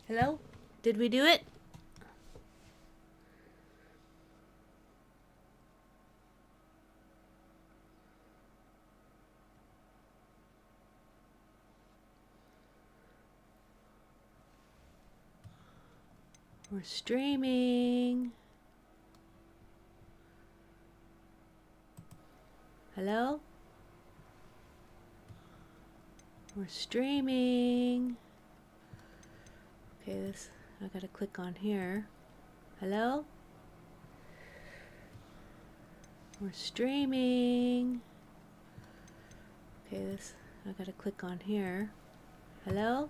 Hello? Did we do it? We're streaming. Hello? We're streaming. Okay, I gotta click on here. Hello? We're streaming. Okay, I gotta click on here. Hello?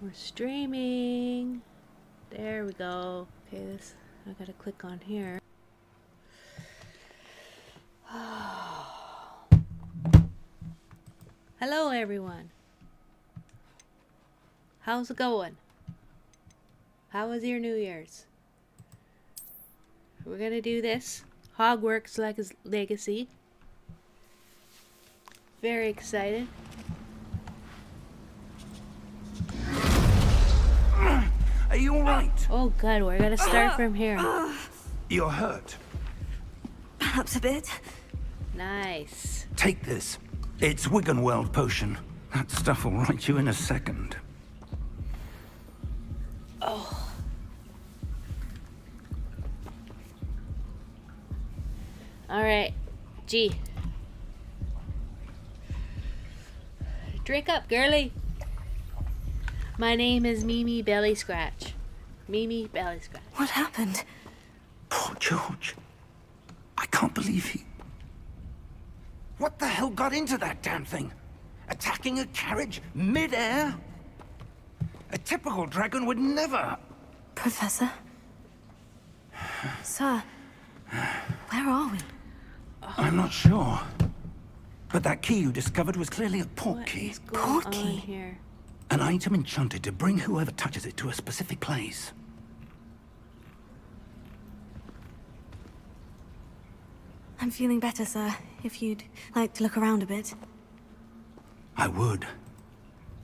We're streaming. There we go. Okay, I gotta click on here. Hello everyone. How's it going? How was your New Year's? We're gonna do this. Hogwarts Legacy. Very excited. Are you alright? Oh god, we're gonna start from here. You're hurt. Perhaps a bit. Nice. Take this. It's Wiggenweld potion. That stuff will right you in a second. Oh. Alright. G. Drink up, girly. My name is Mimi Belly Scratch. Mimi Belly Scratch. What happened? Poor George. I can't believe he... What the hell got into that damn thing? Attacking a carriage mid-air? A typical dragon would never... Professor? Sir, where are we? I'm not sure. But that key you discovered was clearly a port What key. is going on Portkey? here? An item enchanted to bring whoever touches it to a specific place. I'm feeling better, sir. If you'd like to look around a bit. I would.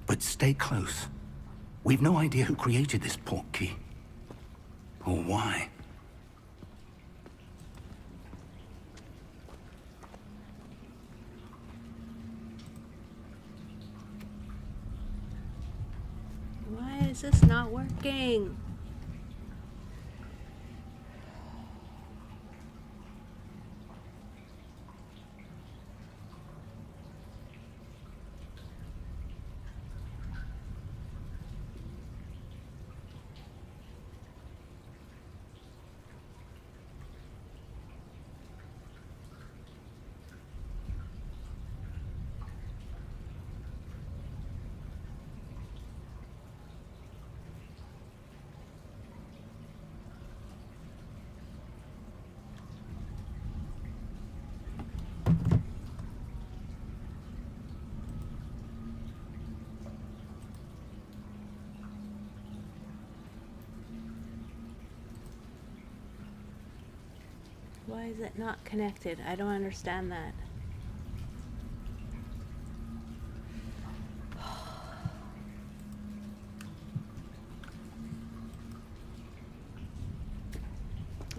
But stay close. We've no idea who created this port key. Or why. Why is this not working? Why is it not connected? I don't understand that.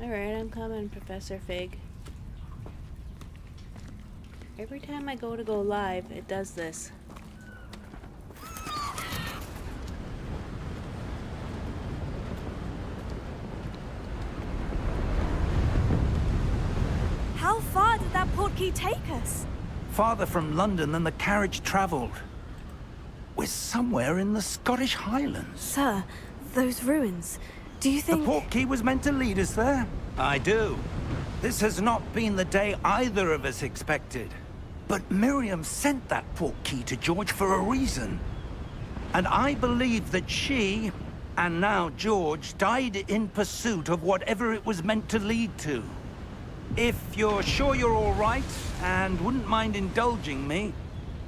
Alright, I'm coming, Professor Fig. Every time I go live, it does this. How far did that portkey take us? Farther from London than the carriage travelled. We're somewhere in the Scottish Highlands. Sir, those ruins. Do you The think... port key was meant to lead us there? I do. This has not been the day either of us expected. But Miriam sent that port key to George for a reason. And I believe that she, and now George, died in pursuit of whatever it was meant to lead to. If you're sure you're all right, and wouldn't mind indulging me,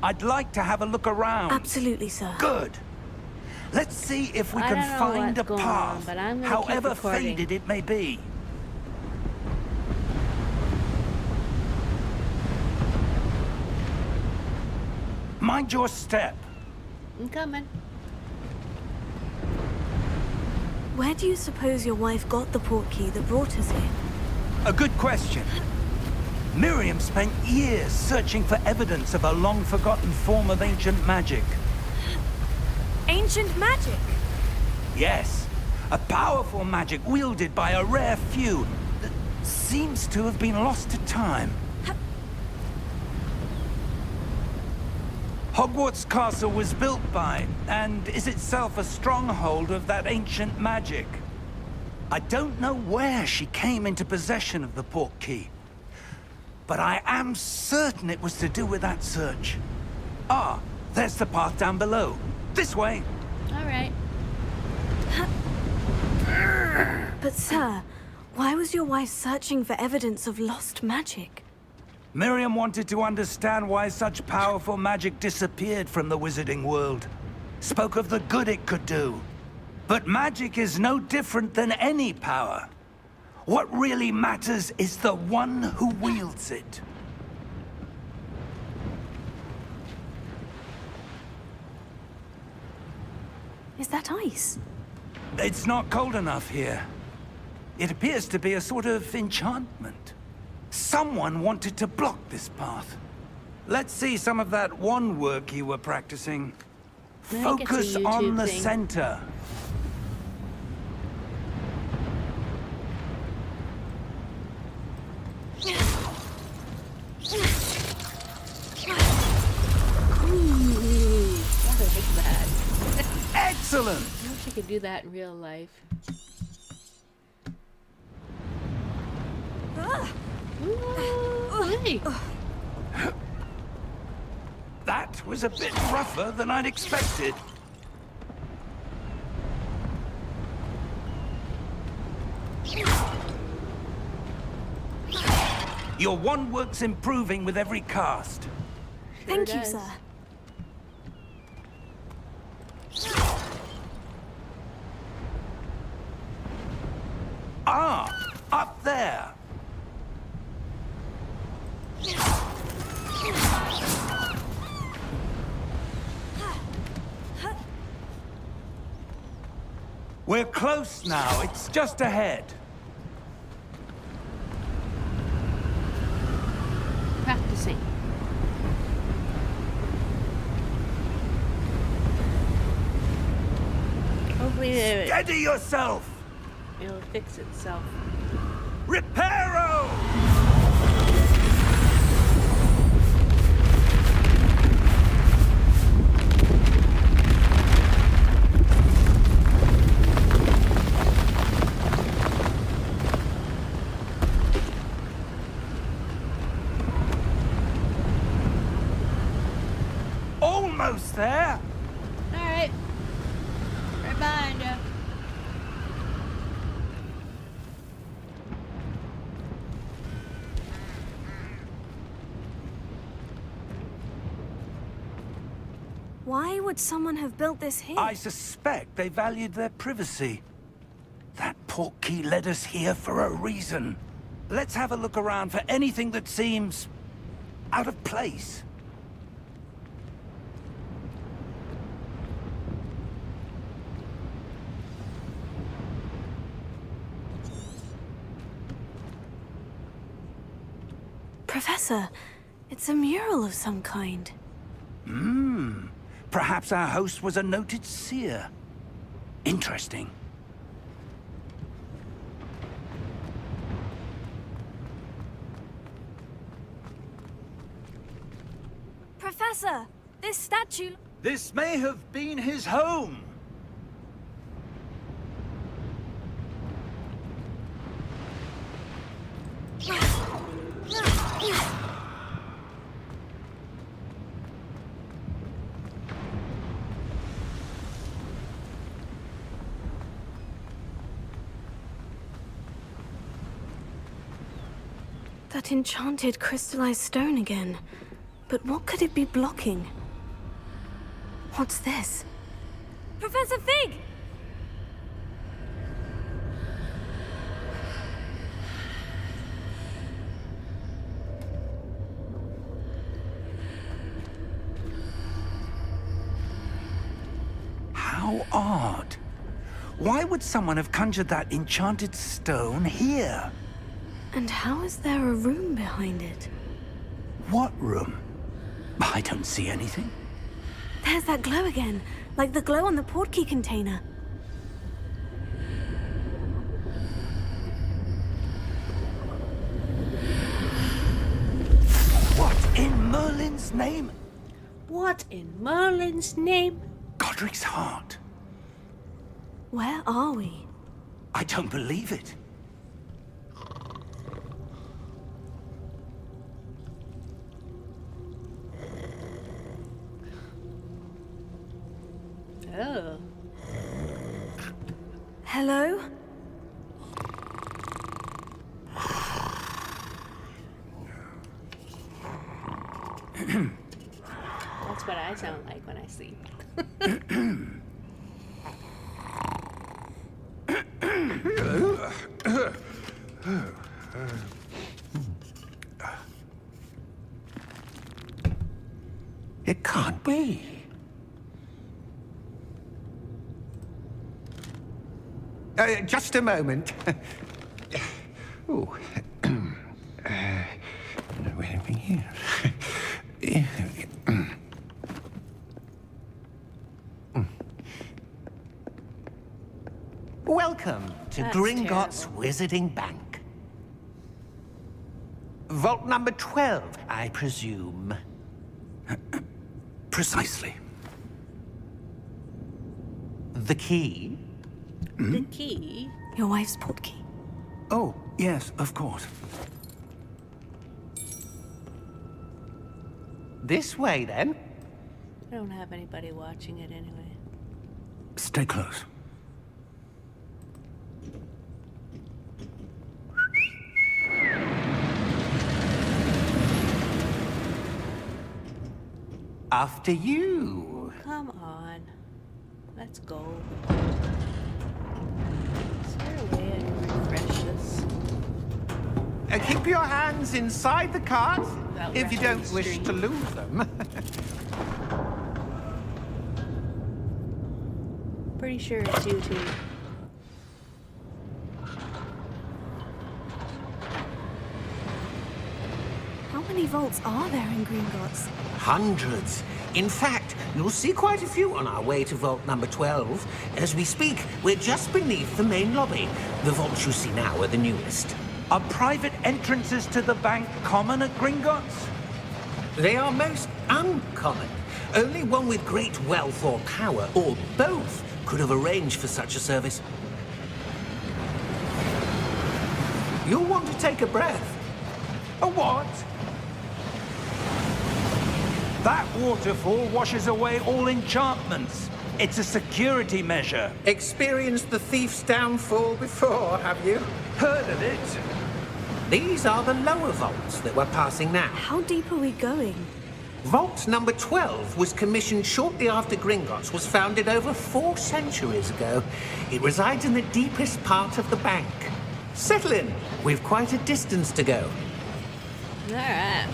I'd like to have a look around. Absolutely, sir. Good. Let's see if we I can don't know find a what's going on, path, but I'm gonna keep however recording. faded it may be. Mind your step. I'm coming. Where do you suppose your wife got the portkey that brought us here? A good question. Miriam spent years searching for evidence of a long-forgotten form of ancient magic. Ancient magic? Yes, a powerful magic wielded by a rare few that seems to have been lost to time. Hogwarts Castle was built by, and is itself a stronghold of that ancient magic. I don't know where she came into possession of the portkey, but I am certain it was to do with that search. Ah, there's the path down below. This way. All right. But sir, why was your wife searching for evidence of lost magic? Miriam wanted to understand why such powerful magic disappeared from the wizarding world. Spoke of the good it could do. But magic is no different than any power. What really matters is the one who wields it. Is that ice? It's not cold enough here. It appears to be a sort of enchantment. Someone wanted to block this path. Let's see some of that wand work you were practicing. I think it's a Focus on YouTube the thing. center. Ooh, I like that. Excellent! I wish I could do that in real life. Ooh, hey. That was a bit rougher than I'd expected. Your wand work's improving with every cast. Thank you, does. sir. Ah, up there. We're close now. It's just ahead. Practicing. Hopefully Steady yourself. it'll fix itself. Reparo! Almost there. All right. Right behind you. Why would someone have built this here? I suspect they valued their privacy. That portkey led us here for a reason. Let's have a look around for anything that seems out of place. Professor, it's a mural of some kind. Perhaps our host was a noted seer. Interesting. Professor, this statue... This may have been his home. That enchanted crystallized stone again. But what could it be blocking? What's this? Professor Fig! How odd. Why would someone have conjured that enchanted stone here? And how is there a room behind it? What room? I don't see anything. There's that glow again, like the glow on the portkey container. What in Merlin's name? What in Merlin's name? Godric's heart. Where are we? I don't believe it. Oh. Hello? That's what I sound like when I sleep. It can't be. Just a moment. Oh. Anything here? Welcome to That's Gringotts terrible. Wizarding Bank. Vault number 12, I presume. Precisely. The key? The key? Your wife's portkey. Oh, yes, of course. This way, then. I don't have anybody watching it anyway. Stay close. After you. Come on. Let's go. Is there a way I can refresh this? Keep your hands inside the cart Without if you wrecking don't the wish stream. to lose them. Pretty sure it's you two. How many vaults are there in Gringotts? Hundreds. In fact, you'll see quite a few on our way to vault number 12. As we speak, we're just beneath the main lobby. The vaults you see now are the newest. Are private entrances to the bank common at Gringotts? They are most uncommon. Only one with great wealth or power, or both, could have arranged for such a service. You'll want to take a breath. A what? That waterfall washes away all enchantments. It's a security measure. Experienced the thief's downfall before, have you? Heard of it? These are the lower vaults that we're passing now. How deep are we going? Vault number 12 was commissioned shortly after Gringotts was founded over 4 centuries ago. It resides in the deepest part of the bank. Settle in. We've quite a distance to go. Alright.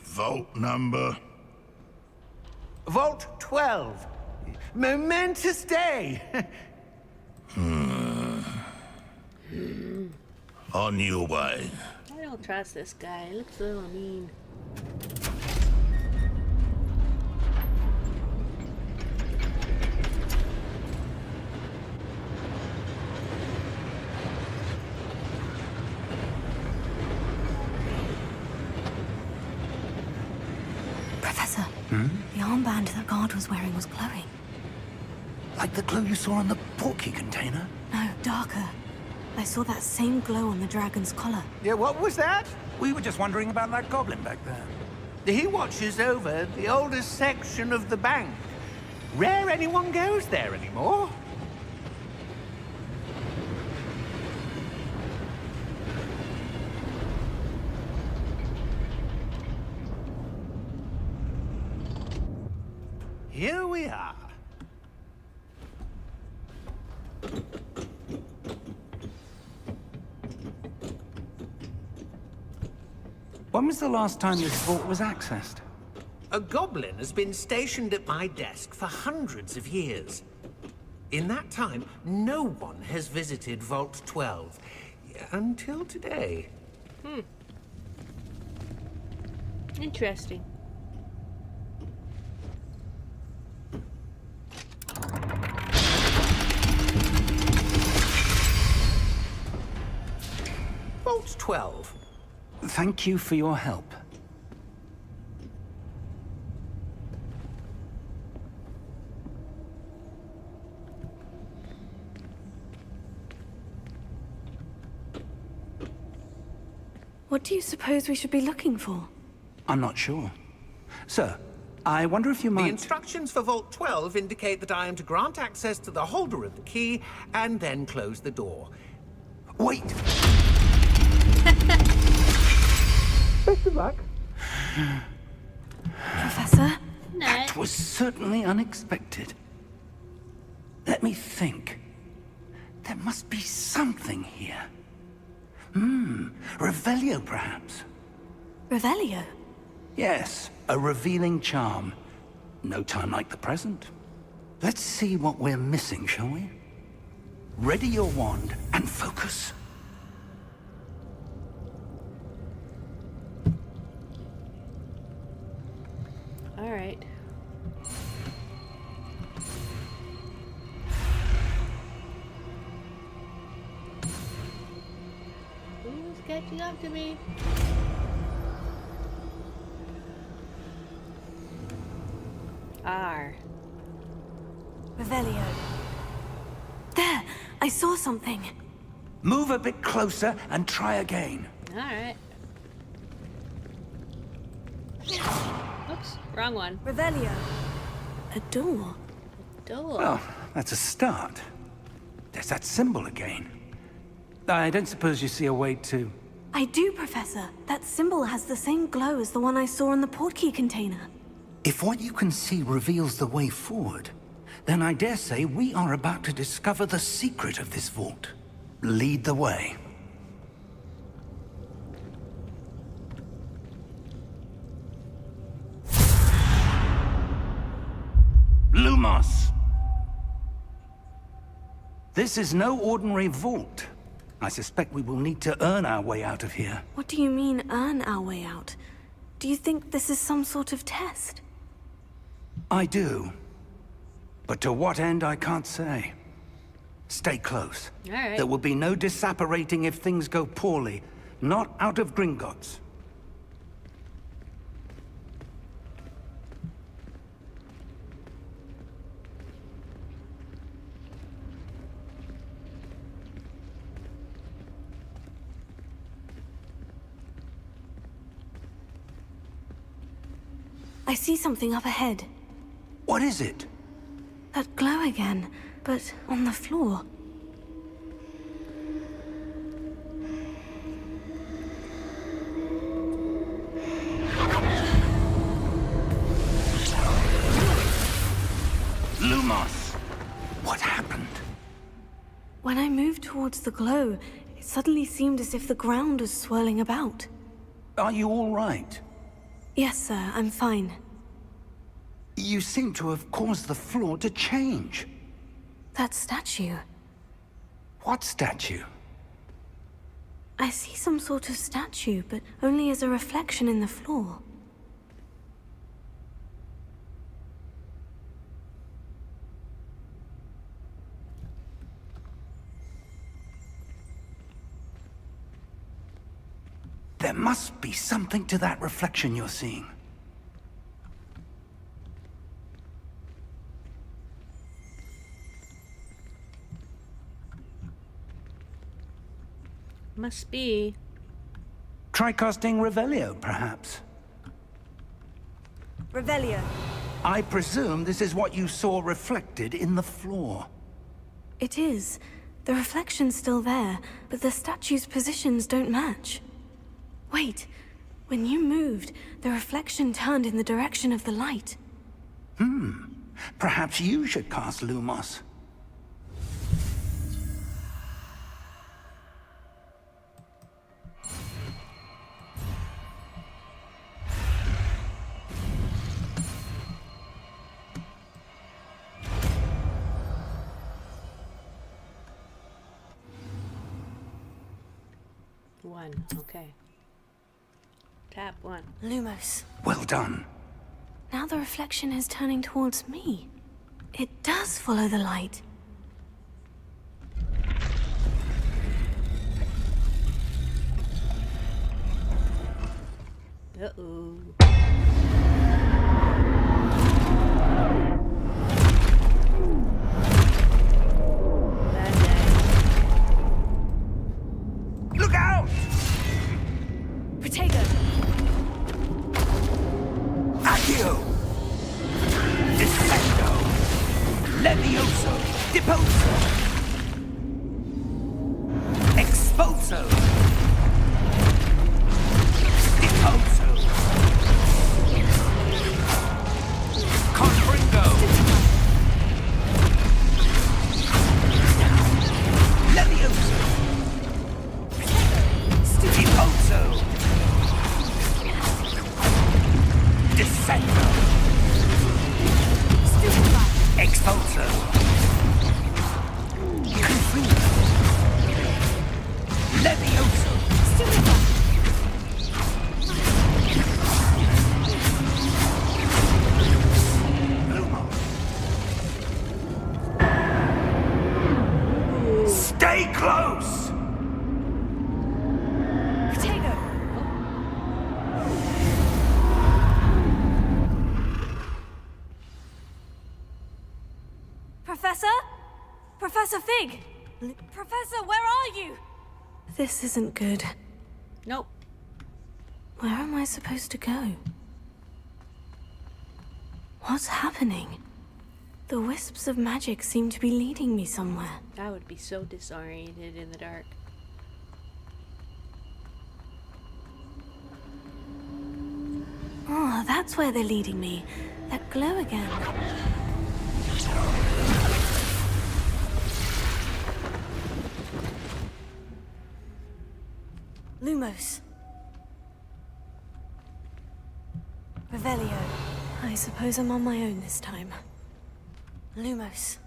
Vault number. Vault 12. Momentous day. On your way. I don't trust this guy. He looks a little mean. Professor, the armband that guard was wearing was glowing. Like the glow you saw on the portkey container? No, darker. I saw that same glow on the dragon's collar. Yeah, what was that? We were just wondering about that goblin back there. He watches over the oldest section of the bank. Rare anyone goes there anymore. Here we are. When was the last time this vault was accessed? A goblin has been stationed at my desk for hundreds of years. In that time, no one has visited Vault 12. Until today. Interesting. Vault 12. Thank you for your help. What do you suppose we should be looking for? I'm not sure. Sir, I wonder if you The might... instructions for Vault 12 indicate that I am to grant access to the holder of the key and then close the door. Wait! Best of luck. Professor? No. That was certainly unexpected. Let me think. There must be something here. Revelio, perhaps? Revelio? Yes, a revealing charm. No time like the present. Let's see what we're missing, shall we? Ready your wand and focus. All right. Who's catching up to me? R. Revelio. There! I saw something. Move a bit closer and try again. All right. Oops, wrong one. Revelio. A door. Door. Well, that's a start. There's that symbol again. I don't suppose you see a way to... I do, Professor. That symbol has the same glow as the one I saw in the portkey container. If what you can see reveals the way forward, then I dare say we are about to discover the secret of this vault. Lead the way. Lumos! This is no ordinary vault. I suspect we will need to earn our way out of here. What do you mean, earn our way out? Do you think this is some sort of test? I do. But to what end, I can't say. Stay close. All right. There will be no disapparating if things go poorly. Not out of Gringotts. I see something up ahead. What is it? That glow again, but on the floor. Lumos! What happened? When I moved towards the glow, it suddenly seemed as if the ground was swirling about. Are you all right? Yes, sir, I'm fine. You seem to have caused the floor to change. That statue. What statue? I see some sort of statue, but only as a reflection in the floor. There must be something to that reflection you're seeing. Must be. Try casting Revelio, perhaps. Revelio. I presume this is what you saw reflected in the floor. It is. The reflection's still there, but the statue's positions don't match. Wait. When you moved, the reflection turned in the direction of the light. Perhaps you should cast Lumos. 1. Okay. Tap 1. Lumos. Well done. Now the reflection is turning towards me. It does follow the light. Uh-oh. Bad day. Look out! Protego! Accio! Descendo! Levioso! Deposo! Expulso! Deposo! Confringo! Levioso! Deposo! Descendo! Expulso! Confringo! Levioso! Lumo! Stay close! Protego! Professor? Professor Fig! Professor, where are you? This isn't good. Nope. Where am I supposed to go? What's happening? The wisps of magic seem to be leading me somewhere. I would be so disoriented in the dark. Oh, that's where they're leading me. That glow again. Lumos. Revelio. I suppose I'm on my own this time. Lumos.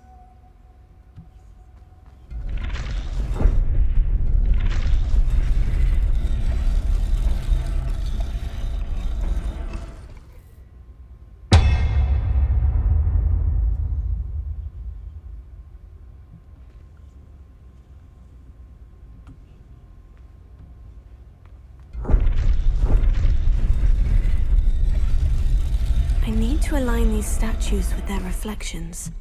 I need to align these statues with their reflections.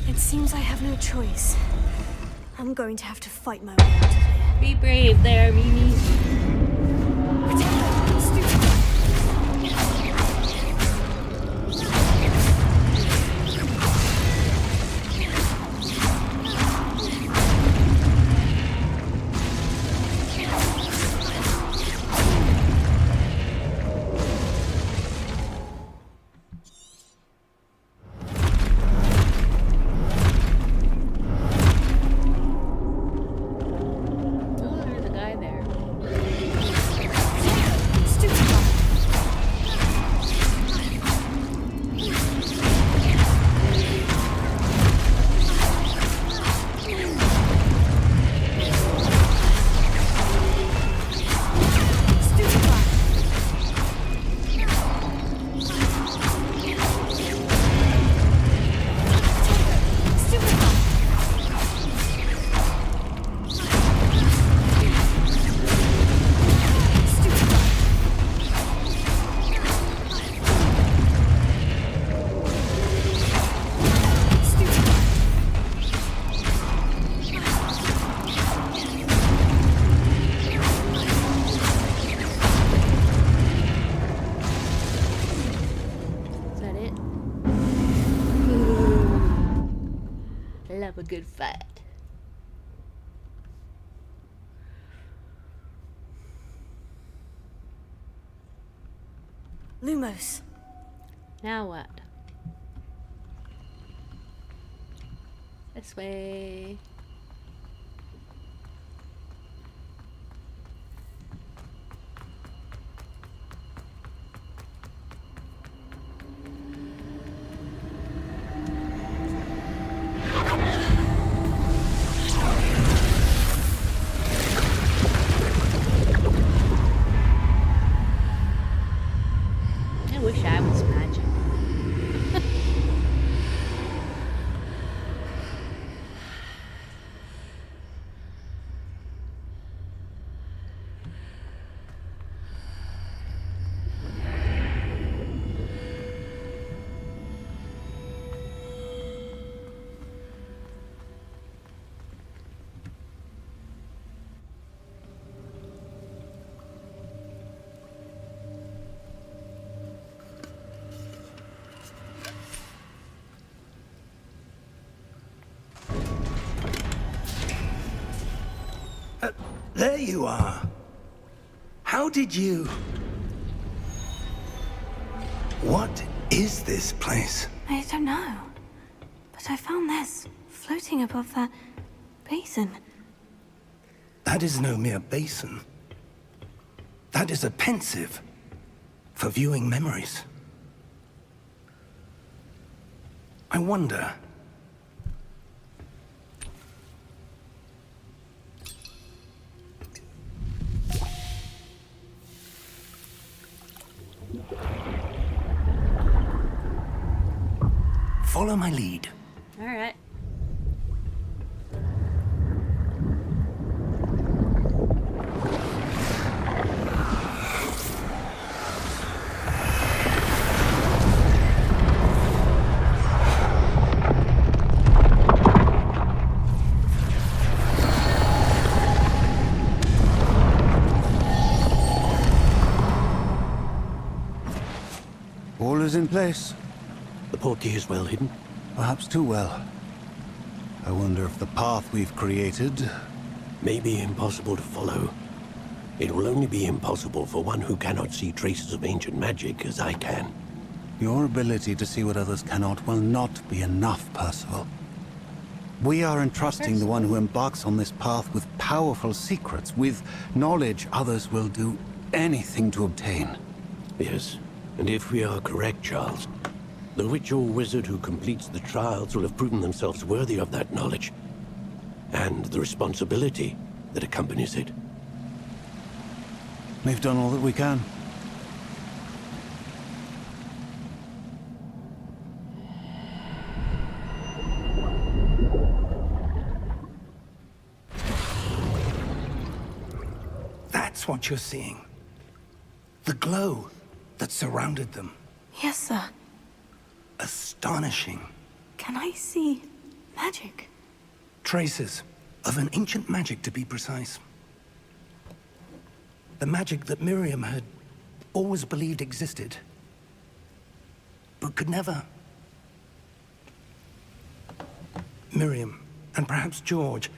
It seems I have no choice. I'm going to have to fight my way out of here. Be brave there, Mimi. Oh, there's a guy there. Is that it? Love a good fight. Lumos. Now what? This way. I wish I was magic. There you are. How did you... What is this place? I don't know. But I found this floating above that basin. That is no mere basin. That is a pensive for viewing memories. I wonder... Follow my lead. All right. All is in place. The portkey is well hidden. Perhaps too well. I wonder if the path we've created... May be impossible to follow. It will only be impossible for one who cannot see traces of ancient magic as I can. Your ability to see what others cannot will not be enough, Percival. We are entrusting the one who embarks on this path with powerful secrets, with knowledge others will do anything to obtain. Yes, and if we are correct, Charles, the witch or wizard who completes the trials will have proven themselves worthy of that knowledge, and the responsibility that accompanies it. We've done all that we can. That's what you're seeing. The glow that surrounded them. Yes, sir. Astonishing. Can I see magic? Traces of an ancient magic, to be precise. The magic that Miriam had always believed existed, but could never. Miriam, and perhaps George,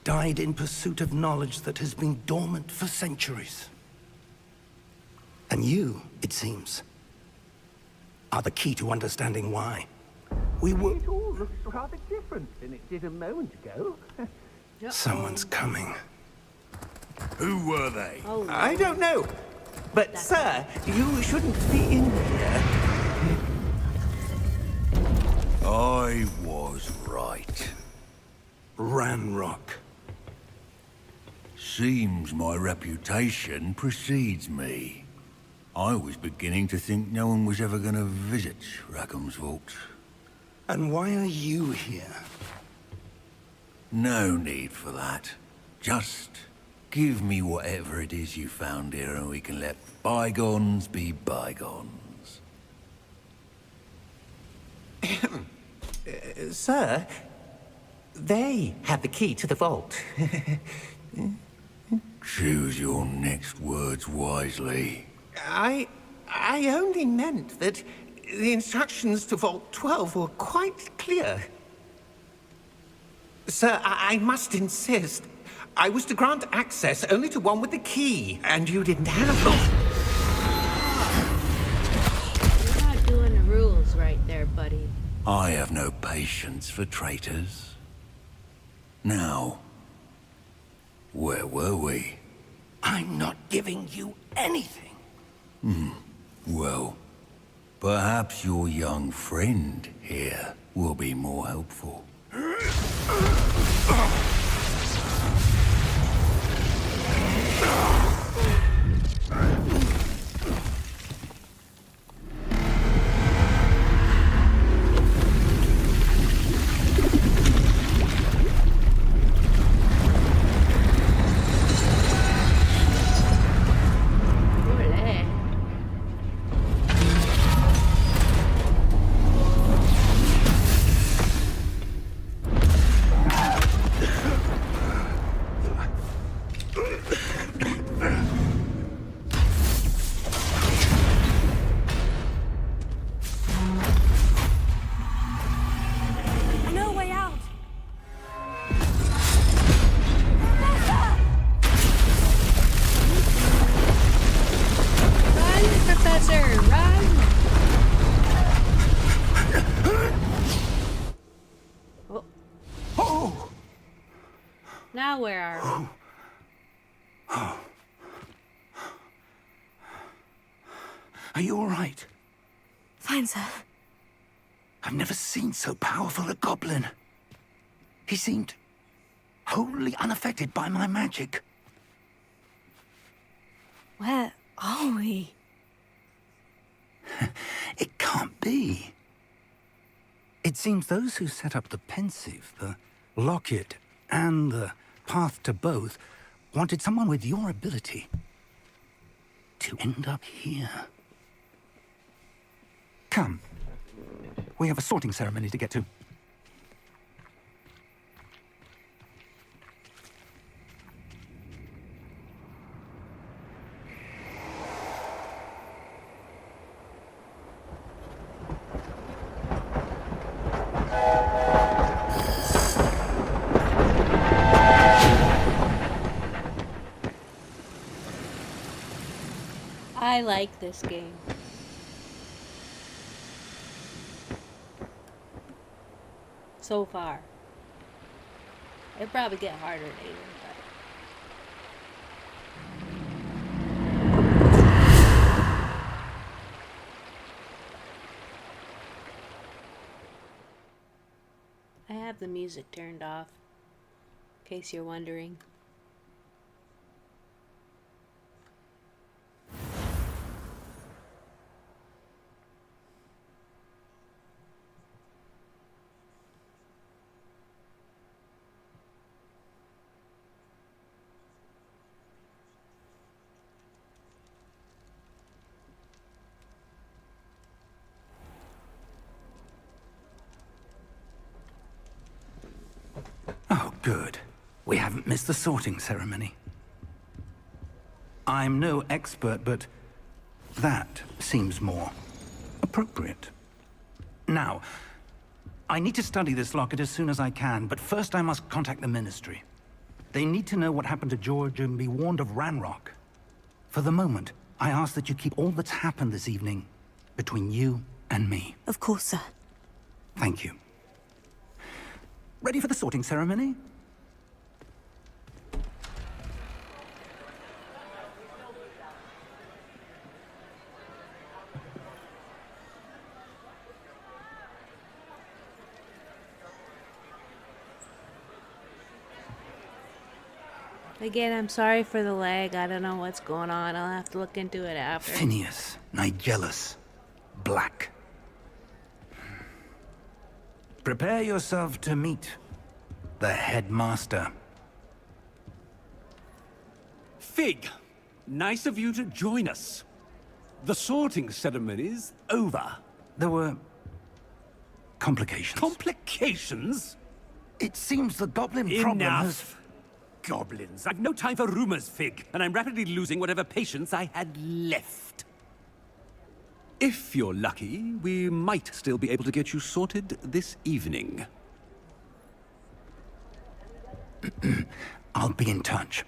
died in pursuit of knowledge that has been dormant for centuries. And you, it seems, are the key to understanding why. We were... It all looks rather different than it did a moment ago. Someone's coming. Who were they? Oh, I don't know. But, sir, you shouldn't be in here. I was right. Ranrock. Seems my reputation precedes me. I was beginning to think no one was ever going to visit Rackham's vault. And why are you here? No need for that. Just give me whatever it is you found here and we can let bygones be bygones. Sir, they have the key to the vault. Choose your next words wisely. I only meant that the instructions to Vault 12 were quite clear. Sir, I must insist. I was to grant access only to one with the key, and you didn't have them. you're not doing the rules right there, buddy. I have no patience for traitors. Now, where were we? I'm not giving you anything. Well, perhaps your young friend here will be more helpful. Olé. I know a way out. Run, Professor, run! Oh. Oh! Now where are we? Are you all right? Fine, sir. I've never seen so powerful a goblin. He seemed wholly unaffected by my magic. Where are we? It can't be. It seems those who set up the pensive, the locket, and the path to both wanted someone with your ability to end up here. Come. We have a sorting ceremony to get to. I like this game. So far. It'll probably get harder later, but I have the music turned off, in case you're wondering. Oh, good. We haven't missed the sorting ceremony. I'm no expert, but that seems more appropriate. Now, I need to study this locket as soon as I can, but first I must contact the Ministry. They need to know what happened to George and be warned of Ranrock. For the moment, I ask that you keep all that's happened this evening between you and me. Of course, sir. Thank you. Ready for the sorting ceremony? Again, I'm sorry for the lag. I don't know what's going on. I'll have to look into it after. Phineas, Nigellus, Black. Prepare yourself to meet the headmaster. Fig, nice of you to join us. The sorting ceremony's over. There were complications. Complications? It seems the goblin problem has... Enough. Goblins. I've no time for rumors, Fig, and I'm rapidly losing whatever patience I had left. If you're lucky, we might still be able to get you sorted this evening. I'll be in touch.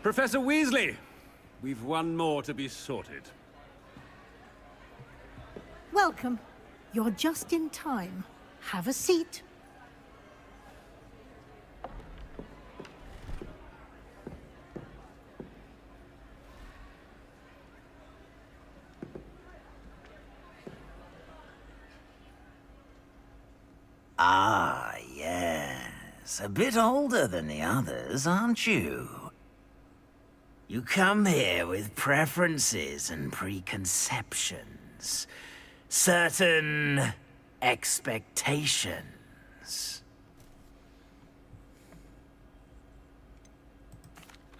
Professor Weasley, we've one more to be sorted. Welcome. You're just in time. Have a seat. Ah, yes. A bit older than the others, aren't you? You come here with preferences and preconceptions. Certain expectations.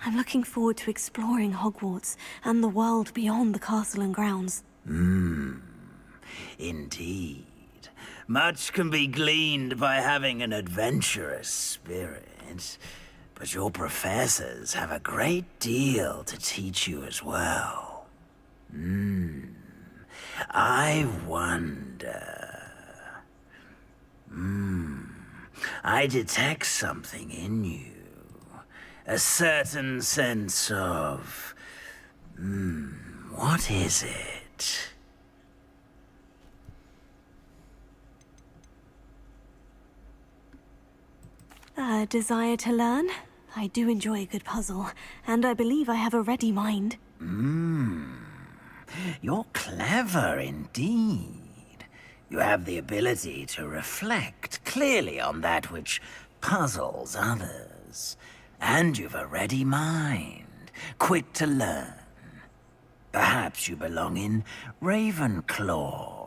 I'm looking forward to exploring Hogwarts and the world beyond the castle and grounds. Indeed. Much can be gleaned by having an adventurous spirit, but your professors have a great deal to teach you as well. I wonder... I detect something in you. A certain sense of... what is it? A desire to learn? I do enjoy a good puzzle, and I believe I have a ready mind. You're clever indeed. You have the ability to reflect clearly on that which puzzles others. And you've a ready mind, quick to learn. Perhaps you belong in Ravenclaw.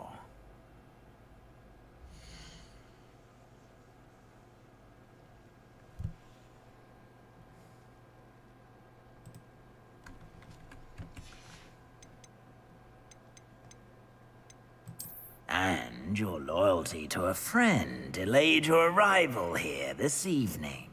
And your loyalty to a friend delayed your arrival here this evening.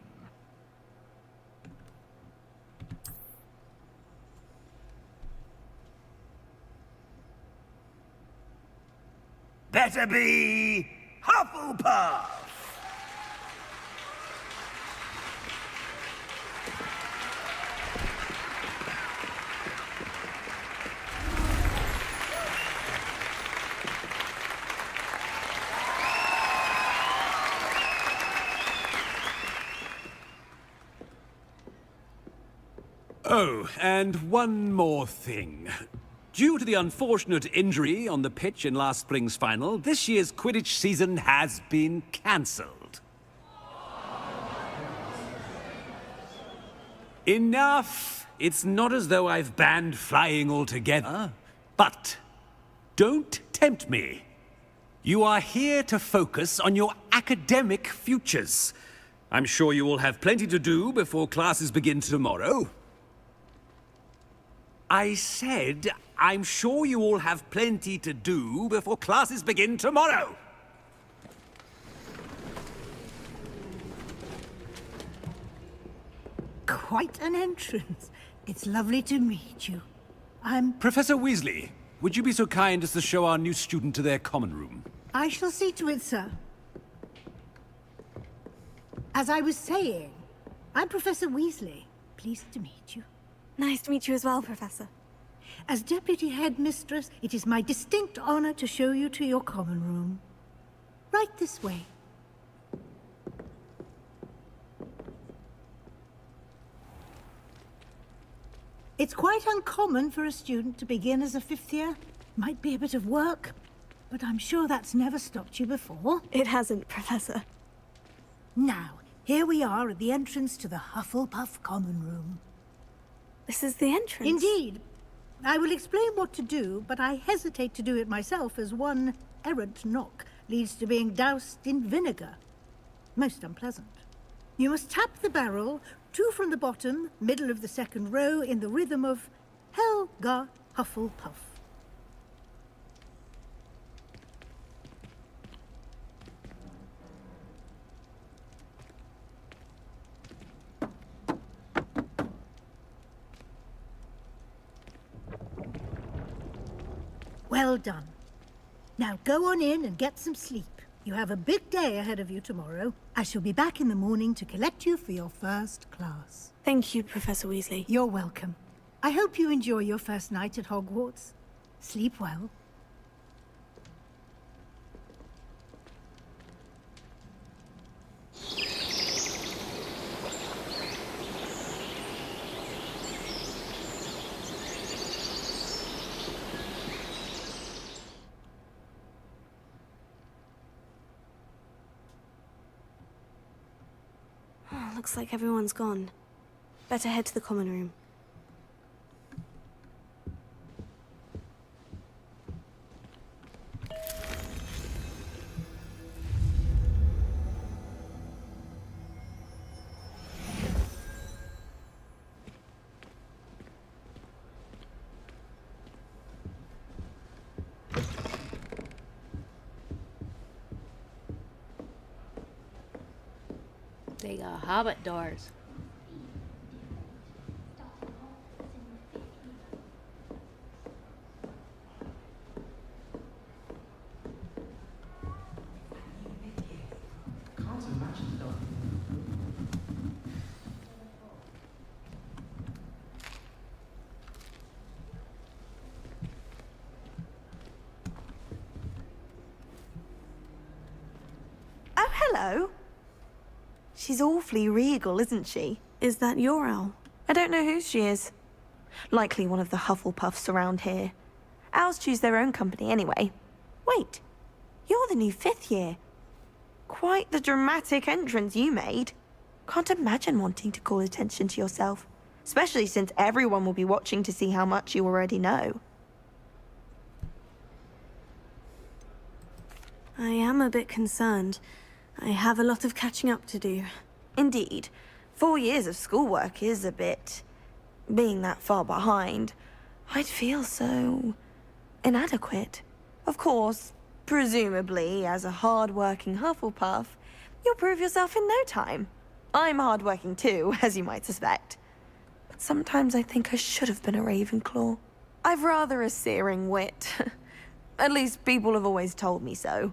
Better be Hufflepuff! Oh, and one more thing. Due to the unfortunate injury on the pitch in last spring's final, this year's Quidditch season has been cancelled. Enough! It's not as though I've banned flying altogether. But don't tempt me. You are here to focus on your academic futures. I'm sure you will have plenty to do before classes begin tomorrow. I said, I'm sure you all have plenty to do before classes begin tomorrow. Quite an entrance. It's lovely to meet you. I'm... Professor Weasley, would you be so kind as to show our new student to their common room? I shall see to it, sir. As I was saying, I'm Professor Weasley. Pleased to meet you. Nice to meet you as well, Professor. As Deputy Headmistress, it is my distinct honor to show you to your common room. Right this way. It's quite uncommon for a student to begin as a fifth year. Might be a bit of work, but I'm sure that's never stopped you before. It hasn't, Professor. Now, here we are at the entrance to the Hufflepuff common room. This is the entrance? Indeed. I will explain what to do, but I hesitate to do it myself as one errant knock leads to being doused in vinegar. Most unpleasant. You must tap the barrel, 2 from the bottom, middle of the second row, in the rhythm of Helga Hufflepuff. Well done. Now go on in and get some sleep. You have a big day ahead of you tomorrow. I shall be back in the morning to collect you for your first class. Thank you, Professor Weasley. You're welcome. I hope you enjoy your first night at Hogwarts. Sleep well. Looks like everyone's gone. Better head to the common room. They got hobbit doors. Oh, hello. She's awfully regal, isn't she? Is that your owl? I don't know who she is. Likely one of the Hufflepuffs around here. Owls choose their own company anyway. Wait, you're the new 5th year. Quite the dramatic entrance you made. Can't imagine wanting to call attention to yourself, especially since everyone will be watching to see how much you already know. I am a bit concerned. I have a lot of catching up to do. Indeed. 4 years of schoolwork is a bit... being that far behind. I'd feel so... inadequate. Of course, presumably, as a hard-working Hufflepuff, you'll prove yourself in no time. I'm hard-working too, as you might suspect. But sometimes I think I should have been a Ravenclaw. I've rather a searing wit. At least people have always told me so.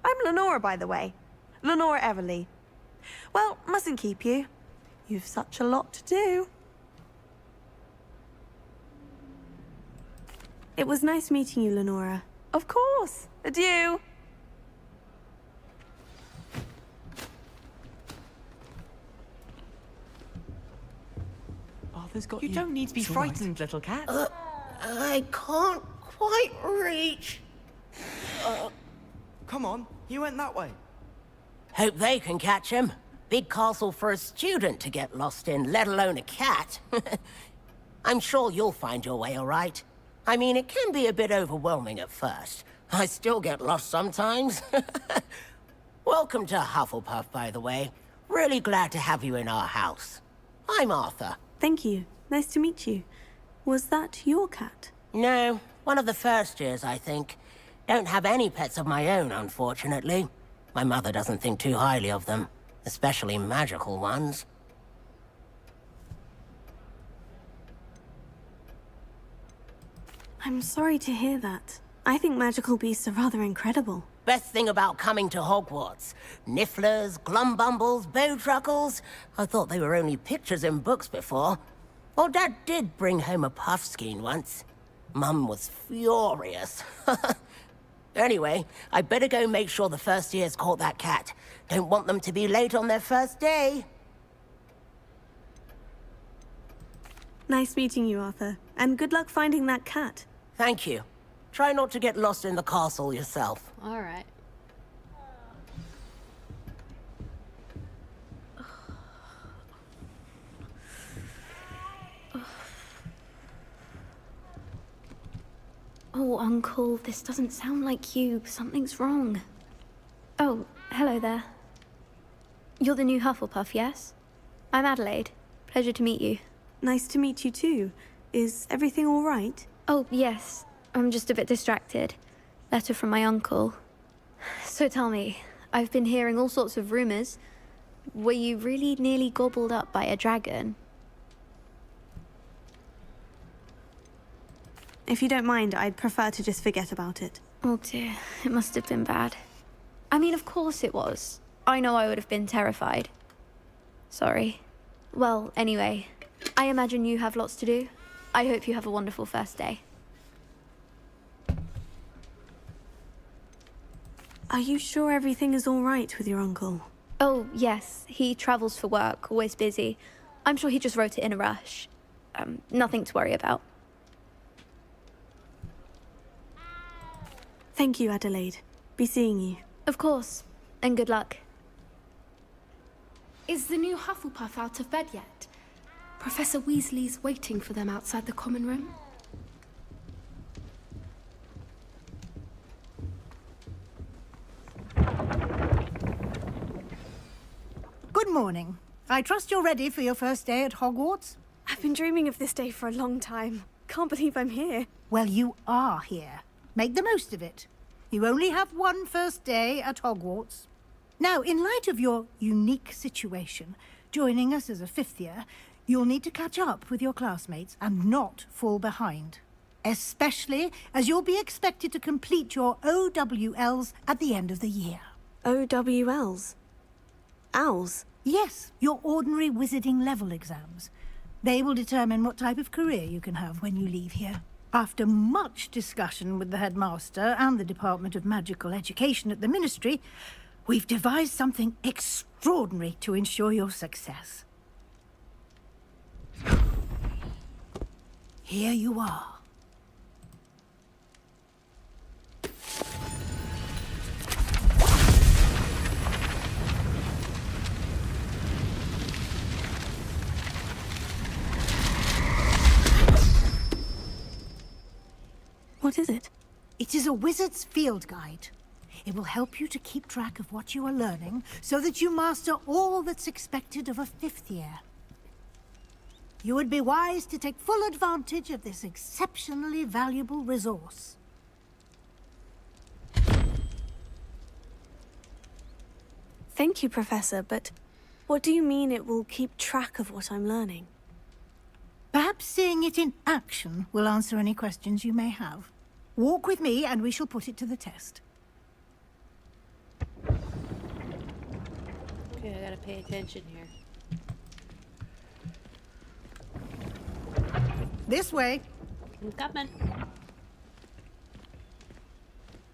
I'm Lenora, by the way. Lenora Everly. Well, mustn't keep you. You've such a lot to do. It was nice meeting you, Lenora. Of course. Adieu. Arthur's got You don't need to be frightened, little cat. I can't quite reach. Come on, he went that way. Hope they can catch him. Big castle for a student to get lost in, let alone a cat. I'm sure you'll find your way all right. I mean, it can be a bit overwhelming at first. I still get lost sometimes. Welcome to Hufflepuff, by the way. Really glad to have you in our house. I'm Arthur. Thank you. Nice to meet you. Was that your cat? No, one of the first years, I think. Don't have any pets of my own, unfortunately. My mother doesn't think too highly of them, especially magical ones. I'm sorry to hear that. I think magical beasts are rather incredible. Best thing about coming to Hogwarts. Nifflers, glumbumbles, bowtruckles. I thought they were only pictures in books before. Well, Dad did bring home a puffskein once. Mum was furious. Anyway, I better go make sure the first years caught that cat. Don't want them to be late on their first day. Nice meeting you, Arthur. And good luck finding that cat. Thank you. Try not to get lost in the castle yourself. All right. Oh, Uncle, this doesn't sound like you. Something's wrong. Oh, hello there. You're the new Hufflepuff, yes? I'm Adelaide. Pleasure to meet you. Nice to meet you too. Is everything all right? Oh, yes. I'm just a bit distracted. Letter from my uncle. So tell me, I've been hearing all sorts of rumors. Were you really nearly gobbled up by a dragon? If you don't mind, I'd prefer to just forget about it. Oh dear, it must have been bad. I mean, of course it was. I know I would have been terrified. Sorry. Well, anyway, I imagine you have lots to do. I hope you have a wonderful first day. Are you sure everything is all right with your uncle? Oh, yes. He travels for work, always busy. I'm sure he just wrote it in a rush. Nothing to worry about. Thank you, Adelaide. Be seeing you. Of course. And good luck. Is the new Hufflepuff out of bed yet? Professor Weasley's waiting for them outside the common room. Good morning. I trust you're ready for your first day at Hogwarts? I've been dreaming of this day for a long time. Can't believe I'm here. Well, you are here. Make the most of it. You only have one first day at Hogwarts. Now, in light of your unique situation, joining us as a fifth year, you'll need to catch up with your classmates and not fall behind. Especially as you'll be expected to complete your OWLs at the end of the year. OWLs? Owls? Yes, your ordinary wizarding level exams. They will determine what type of career you can have when you leave here. After much discussion with the headmaster and the Department of Magical Education at the Ministry, we've devised something extraordinary to ensure your success. Here you are. What is it? It is a wizard's field guide. It will help you to keep track of what you are learning so that you master all that's expected of a fifth year. You would be wise to take full advantage of this exceptionally valuable resource. Thank you, Professor, but what do you mean it will keep track of what I'm learning? Perhaps seeing it in action will answer any questions you may have. Walk with me and we shall put it to the test. Okay, I gotta pay attention here. This way. I'm coming.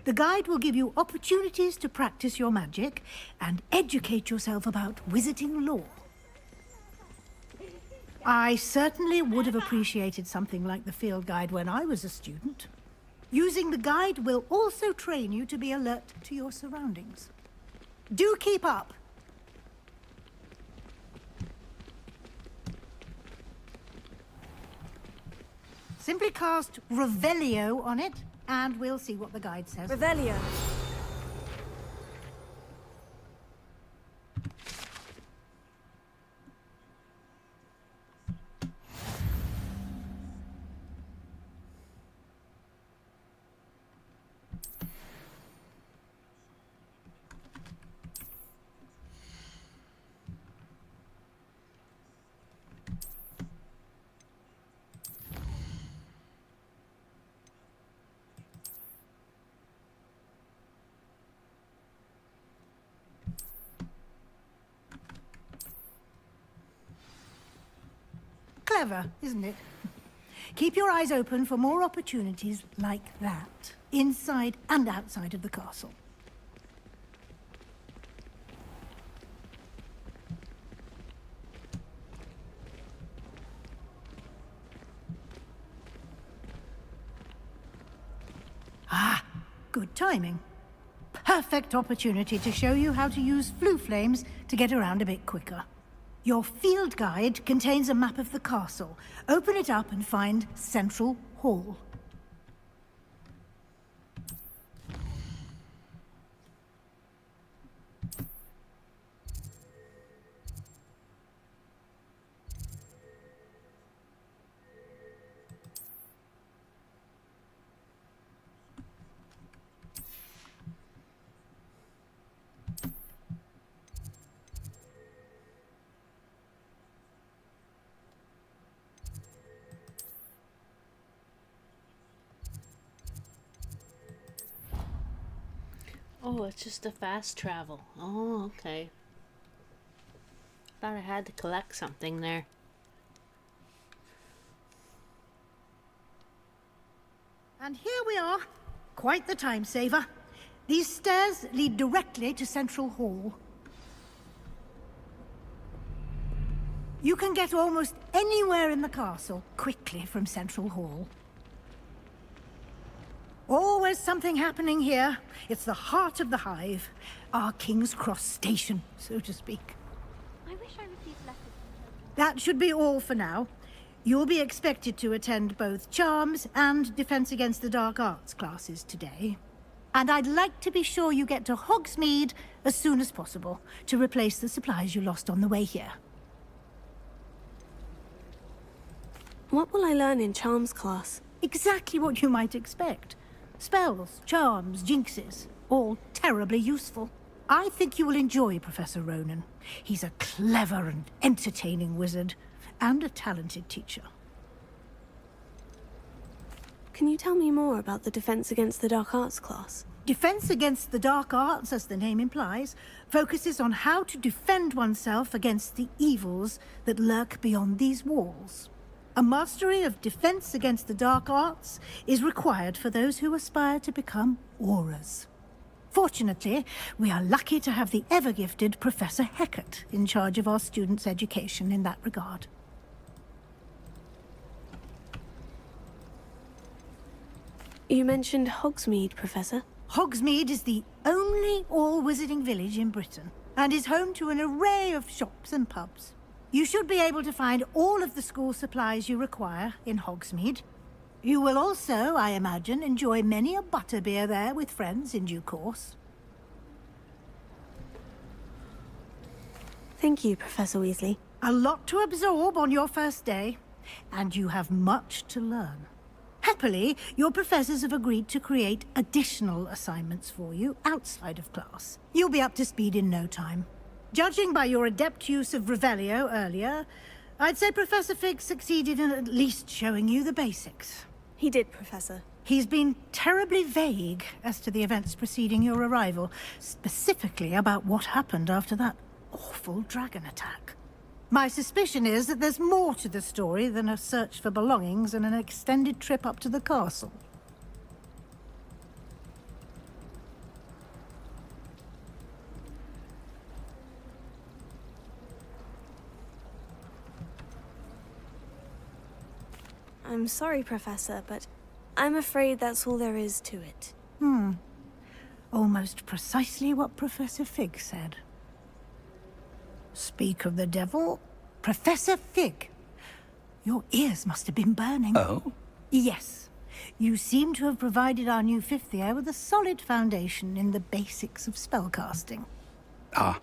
The guide will give you opportunities to practice your magic and educate yourself about wizarding lore. I certainly would have appreciated something like the field guide when I was a student. Using the guide will also train you to be alert to your surroundings. Do keep up. Simply cast Revelio on it, and we'll see what the guide says. Revelio. Clever, isn't it? Keep your eyes open for more opportunities like that, inside and outside of the castle. Ah, good timing. Perfect opportunity to show you how to use flue flames to get around a bit quicker. Your field guide contains a map of the castle. Open it up and find Central Hall. Oh, it's just a fast travel. Oh, okay. Thought I had to collect something there. And here we are. Quite the time saver. These stairs lead directly to Central Hall. You can get almost anywhere in the castle quickly from Central Hall. Always something happening here. It's the heart of the Hive. Our King's Cross station, so to speak. I wish I received letters. That should be all for now. You'll be expected to attend both Charms and Defense Against the Dark Arts classes today. And I'd like to be sure you get to Hogsmeade as soon as possible to replace the supplies you lost on the way here. What will I learn in Charms class? Exactly what you might expect. Spells, charms, jinxes, all terribly useful. I think you will enjoy Professor Ronan. He's a clever and entertaining wizard, and a talented teacher. Can you tell me more about the Defense Against the Dark Arts class? Defense Against the Dark Arts, as the name implies, focuses on how to defend oneself against the evils that lurk beyond these walls. A mastery of Defense Against the Dark Arts is required for those who aspire to become Aurors. Fortunately, we are lucky to have the ever-gifted Professor Hecat in charge of our students' education in that regard. You mentioned Hogsmeade, Professor. Hogsmeade is the only all-wizarding village in Britain, and is home to an array of shops and pubs. You should be able to find all of the school supplies you require in Hogsmeade. You will also, I imagine, enjoy many a butterbeer there with friends in due course. Thank you, Professor Weasley. A lot to absorb on your first day, and you have much to learn. Happily, your professors have agreed to create additional assignments for you outside of class. You'll be up to speed in no time. Judging by your adept use of Revelio earlier, I'd say Professor Fig succeeded in at least showing you the basics. He did, Professor. He's been terribly vague as to the events preceding your arrival, specifically about what happened after that awful dragon attack. My suspicion is that there's more to the story than a search for belongings and an extended trip up to the castle. I'm sorry, Professor, but I'm afraid that's all there is to it. Almost precisely what Professor Fig said. Speak of the devil, Professor Fig. Your ears must have been burning. Oh? Yes. You seem to have provided our new fifth year with a solid foundation in the basics of spellcasting. Ah,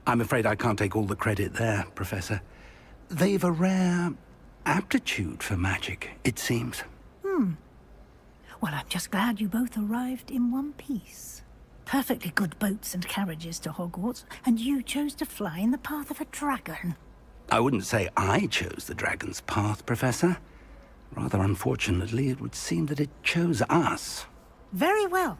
I'm afraid I can't take all the credit there, Professor. They've a rare aptitude for magic, it seems. Well, I'm just glad you both arrived in one piece. Perfectly good boats and carriages to Hogwarts, and you chose to fly in the path of a dragon. I wouldn't say I chose the dragon's path, Professor. Rather unfortunately, it would seem that it chose us. Very well.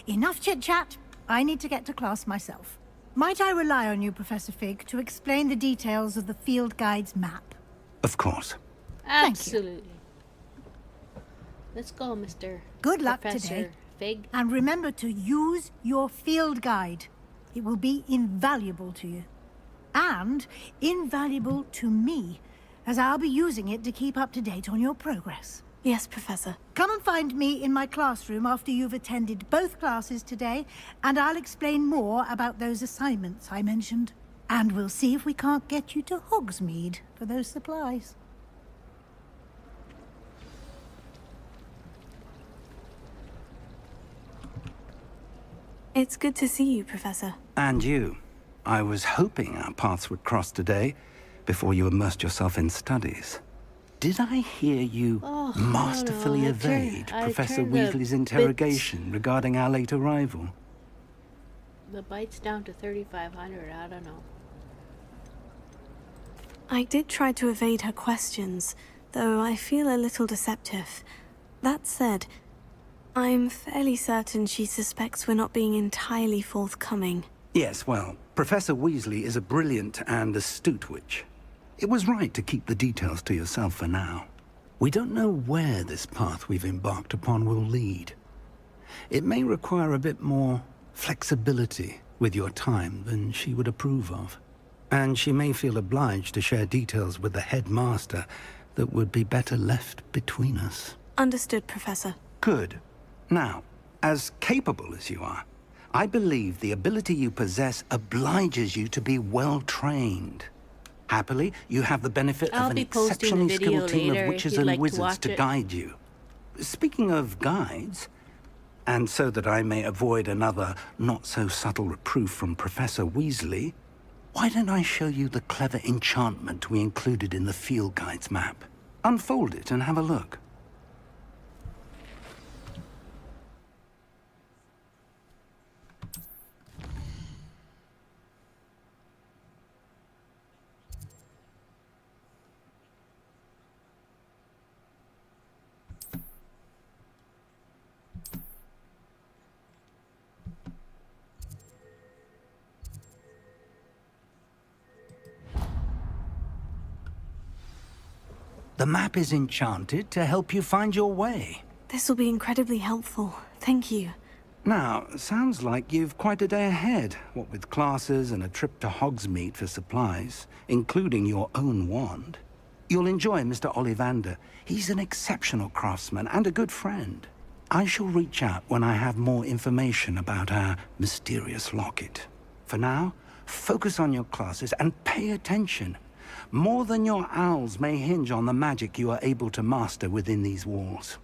Enough chit-chat. I need to get to class myself. Might I rely on you, Professor Fig, to explain the details of the field guide's map? Of course. Absolutely. Let's go, Mr. Good luck Professor today. Fig. And remember to use your field guide. It will be invaluable to you. And invaluable to me, as I'll be using it to keep up to date on your progress. Yes, Professor. Come and find me in my classroom after you've attended both classes today, and I'll explain more about those assignments I mentioned. And we'll see if we can't get you to Hogsmeade for those supplies. It's good to see you, Professor. And you. I was hoping our paths would cross today, before you immersed yourself in studies. Did I hear you masterfully evade Professor Weasley's interrogation regarding our late arrival? The bite's down to 3,500. I don't know. I did try to evade her questions, though I feel a little deceptive. That said, I'm fairly certain she suspects we're not being entirely forthcoming. Yes, well, Professor Weasley is a brilliant and astute witch. It was right to keep the details to yourself for now. We don't know where this path we've embarked upon will lead. It may require a bit more flexibility with your time than she would approve of. And she may feel obliged to share details with the headmaster that would be better left between us. Understood, Professor. Good. Now, as capable as you are, I believe the ability you possess obliges you to be well-trained. Happily, you have the benefit of an exceptionally skilled team of witches and wizards to guide you. Speaking of guides, and so that I may avoid another not-so-subtle reproof from Professor Weasley, why don't I show you the clever enchantment we included in the field guide's map? Unfold it and have a look. The map is enchanted to help you find your way. This will be incredibly helpful. Thank you. Now, sounds like you've quite a day ahead, what with classes and a trip to Hogsmeade for supplies, including your own wand. You'll enjoy Mr. Ollivander. He's an exceptional craftsman and a good friend. I shall reach out when I have more information about our mysterious locket. For now, focus on your classes and pay attention. More than your owls may hinge on the magic you are able to master within these walls.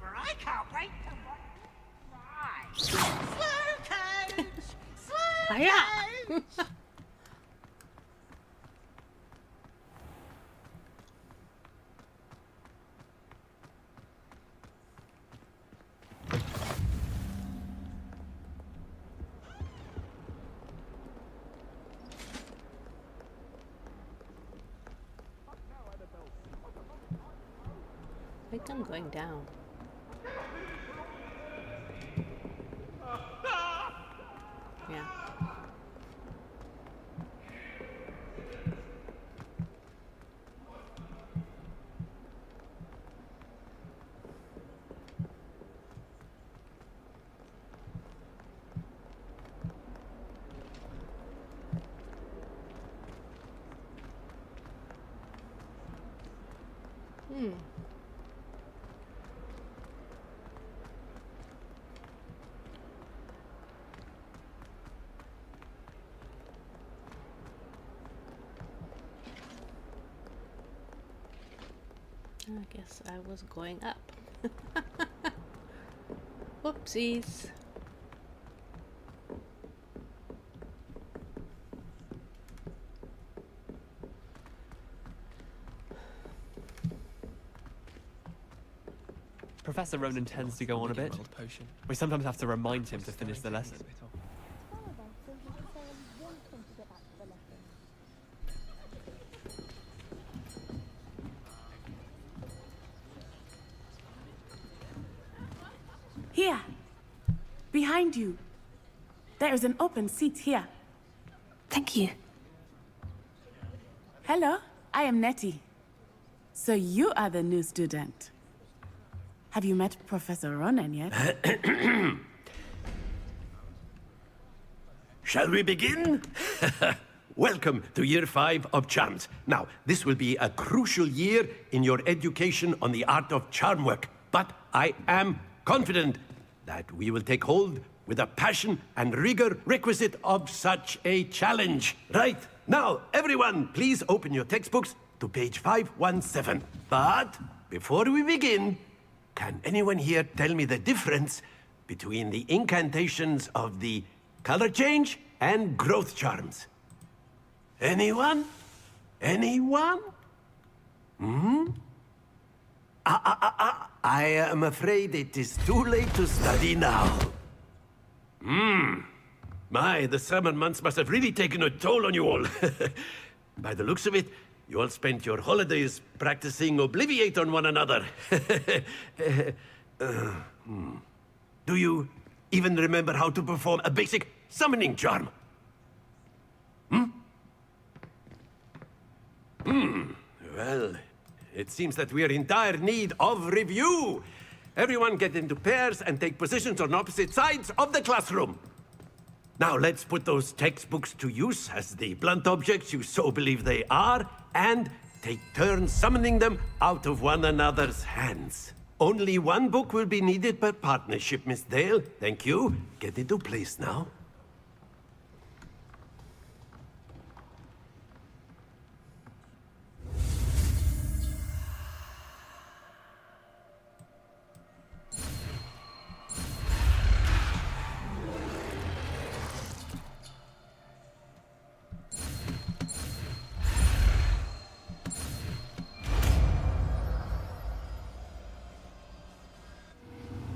I can't wait to watch. Slow tones! Slow tones! I think I'm going down. Yeah. I guess I was going up. Whoopsies. Professor Ronan tends to go on a bit. We sometimes have to remind him to finish the lesson. Here, behind you. There is an open seat here. Thank you. Hello, I am Nettie. So you are the new student. Have you met Professor Ronan yet? Shall we begin? Welcome to Year 5 of Charms. Now, this will be a crucial year in your education on the art of charm work, but I am confident that we will take hold with the passion and rigor requisite of such a challenge. Right, now, everyone, please open your textbooks to page 517. But before we begin, can anyone here tell me the difference between the incantations of the color change and growth charms? Anyone? Anyone? I am afraid it is too late to study now. My, the summer months must have really taken a toll on you all. By the looks of it, you all spent your holidays practicing Obliviate on one another. Do you even remember how to perform a basic summoning charm? Well, it seems that we are in dire need of review. Everyone get into pairs and take positions on opposite sides of the classroom. Now let's put those textbooks to use as the blunt objects you so believe they are, and take turns summoning them out of one another's hands. Only one book will be needed per partnership, Miss Dale. Thank you. Get into place now.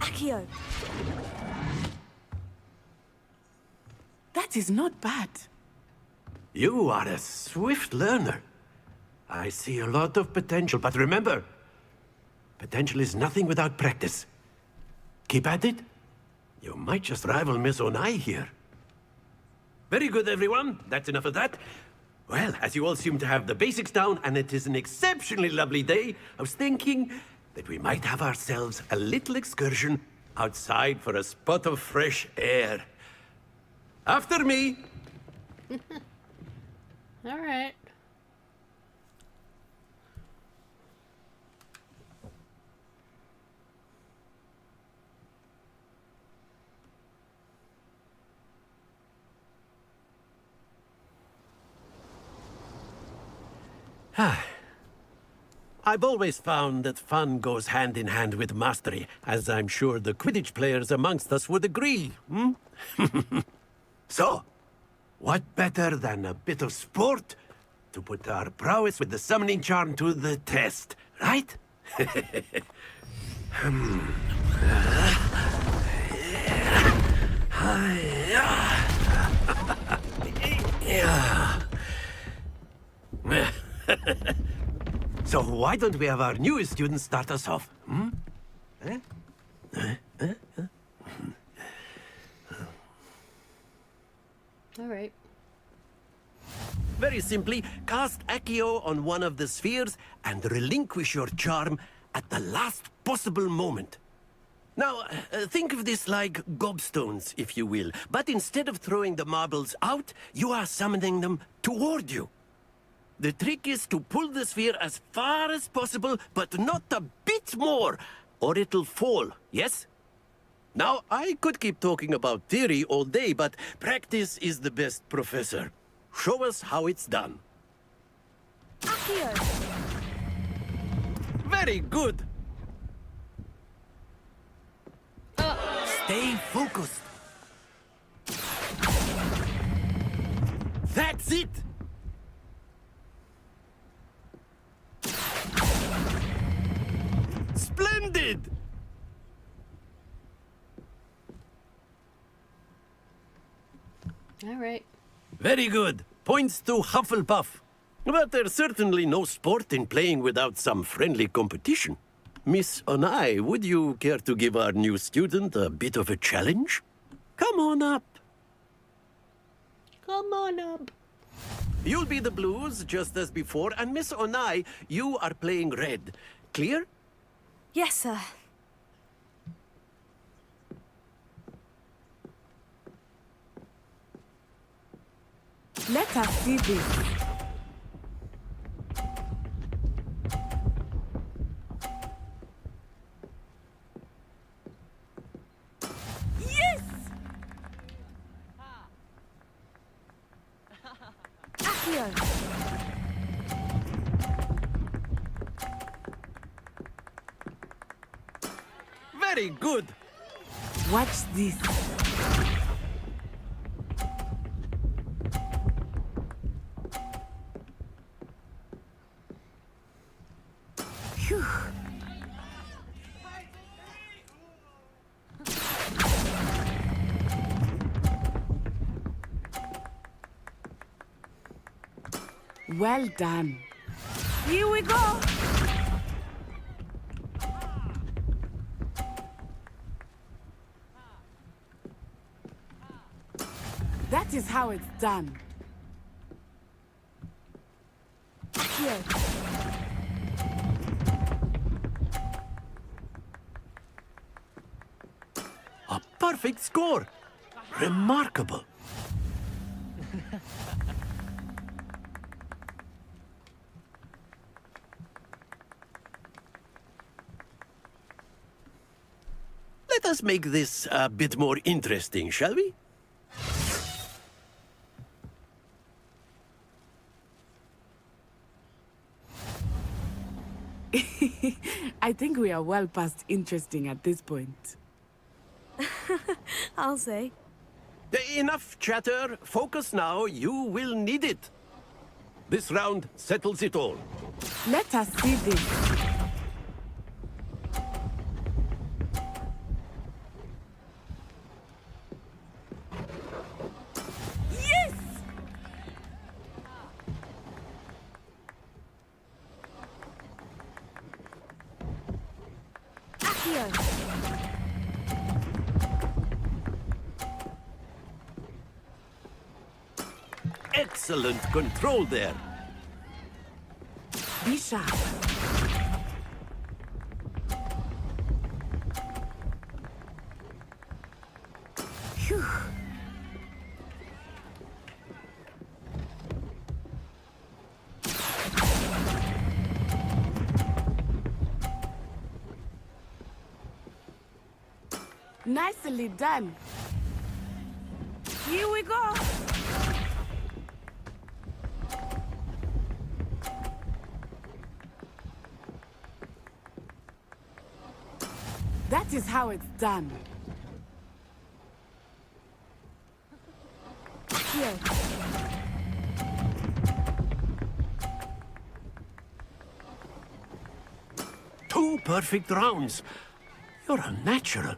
Accio. That is not bad. You are a swift learner. I see a lot of potential, but remember, potential is nothing without practice. Keep at it. You might just rival Miss Onai here. Very good, everyone. That's enough of that. Well, as you all seem to have the basics down, and it is an exceptionally lovely day, I was thinking that we might have ourselves a little excursion outside for a spot of fresh air. After me! All right. I've always found that fun goes hand in hand with mastery, as I'm sure the Quidditch players amongst us would agree, So, what better than a bit of sport to put our prowess with the summoning charm to the test, right? So why don't we have our newest student start us off? All right. Very simply, cast Accio on one of the spheres and relinquish your charm at the last possible moment. Now, think of this like gobstones, if you will. But instead of throwing the marbles out, you are summoning them toward you. The trick is to pull the sphere as far as possible, but not a bit more, or it'll fall, yes? Now, I could keep talking about theory all day, but practice is the best professor. Show us how it's done. Accio. Very good. Stay focused. That's it! Splendid! All right. Very good. Points to Hufflepuff. But there's certainly no sport in playing without some friendly competition. Miss Onai, would you care to give our new student a bit of a challenge? Come on up. Come on up. You'll be the blues, just as before, and Miss Onai, you are playing red. Clear? Yes, sir. Let us see this. Yes! Accio. Very good. Watch this. Phew. Well done. Here we go. That is how it's done. Here. A perfect score. Remarkable. Let us make this a bit more interesting, shall we? I think we are well past interesting at this point. I'll say. Enough chatter. Focus now. You will need it. This round settles it all. Let us see this. Yes! Accio. Excellent control there. Be sharp. Phew. Nicely done. Here we go. That is how it's done. Here. Two perfect rounds. You're a natural.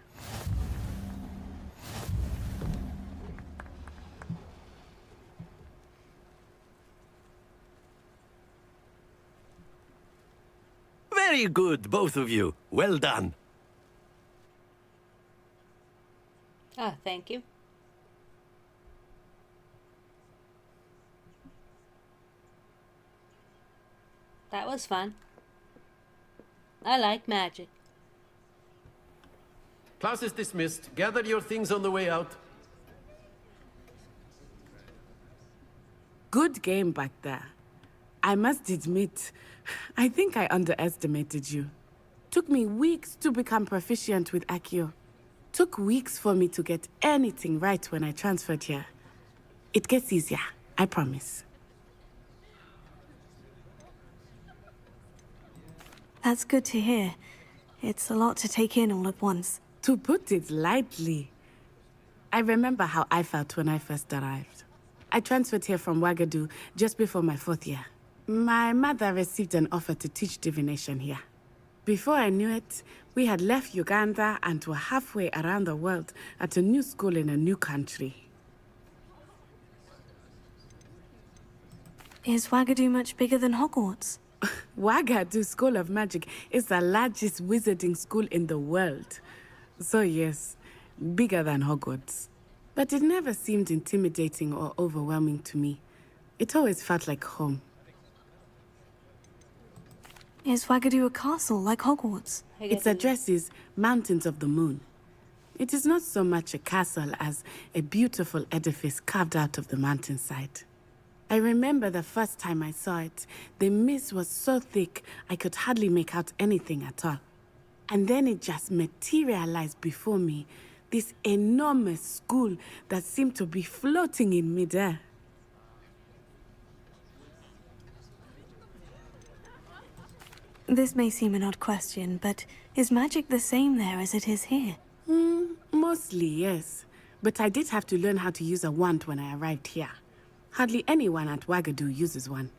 Very good, both of you. Well done. Oh, thank you. That was fun. I like magic. Class is dismissed. Gather your things on the way out. Good game back there. I must admit, I think I underestimated you. Took me weeks to become proficient with Accio. Took weeks for me to get anything right when I transferred here. It gets easier, I promise. That's good to hear. It's a lot to take in all at once. To put it lightly, I remember how I felt when I first arrived. I transferred here from Ouagadougou just before my 4th year. My mother received an offer to teach divination here. Before I knew it, we had left Uganda and were halfway around the world at a new school in a new country. Is Ouagadougou much bigger than Hogwarts? Ouagadougou School of Magic is the largest wizarding school in the world. So yes, bigger than Hogwarts. But it never seemed intimidating or overwhelming to me. It always felt like home. Is Ouagadougou a castle like Hogwarts? Its address is Mountains of the Moon. It is not so much a castle as a beautiful edifice carved out of the mountainside. I remember the first time I saw it, the mist was so thick I could hardly make out anything at all. And then it just materialized before me, this enormous school that seemed to be floating in midair. This may seem an odd question, but is magic the same there as it is here? Mostly, yes. But I did have to learn how to use a wand when I arrived here. Hardly anyone at Ouagadougou uses one.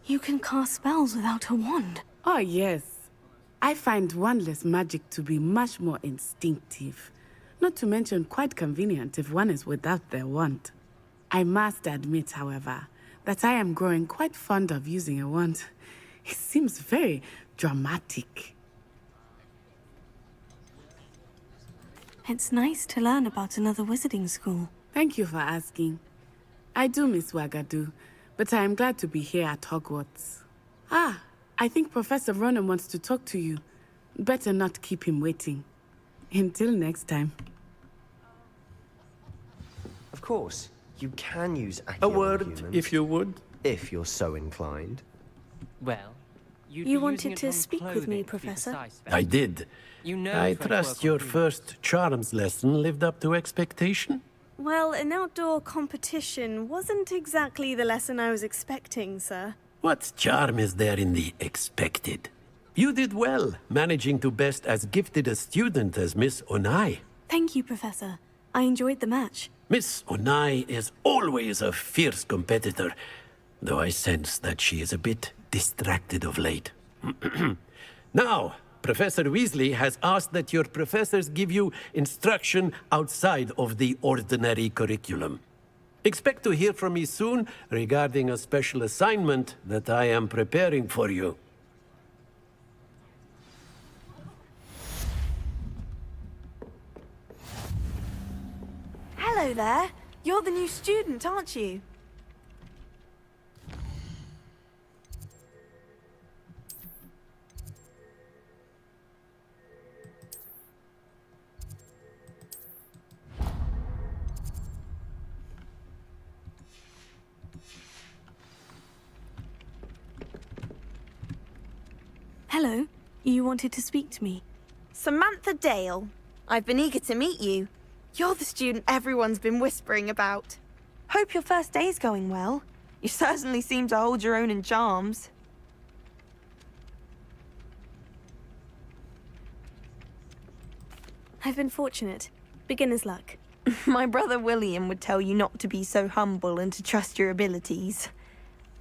You can cast spells without a wand? Oh, yes. I find wandless magic to be much more instinctive. Not to mention quite convenient if one is without their wand. I must admit, however, that I am growing quite fond of using a wand. It seems very dramatic. It's nice to learn about another wizarding school. Thank you for asking. I do miss Wagadu, but I am glad to be here at Hogwarts. Ah, I think Professor Ronan wants to talk to you. Better not keep him waiting. Until next time. Of course, you can use Accio A word, on humans, if you would. if you're so inclined. Well, You wanted to speak with me, Professor? I did. You know I French trust work on your humans. first charms lesson lived up to expectation. Well, an outdoor competition wasn't exactly the lesson I was expecting, sir. What charm is there in the expected? You did well, managing to best as gifted a student as Miss Onai. Thank you, Professor. I enjoyed the match. Miss Onai is always a fierce competitor, though I sense that she is a bit distracted of late. Now, Professor Weasley has asked that your professors give you instruction outside of the ordinary curriculum. Expect to hear from me soon regarding a special assignment that I am preparing for you. Hello there. You're the new student, aren't you? Hello. You wanted to speak to me. Samantha Dale. I've been eager to meet you. You're the student everyone's been whispering about. Hope your first day's going well. You certainly seem to hold your own in charms. I've been fortunate. Beginner's luck. My brother William would tell you not to be so humble and to trust your abilities.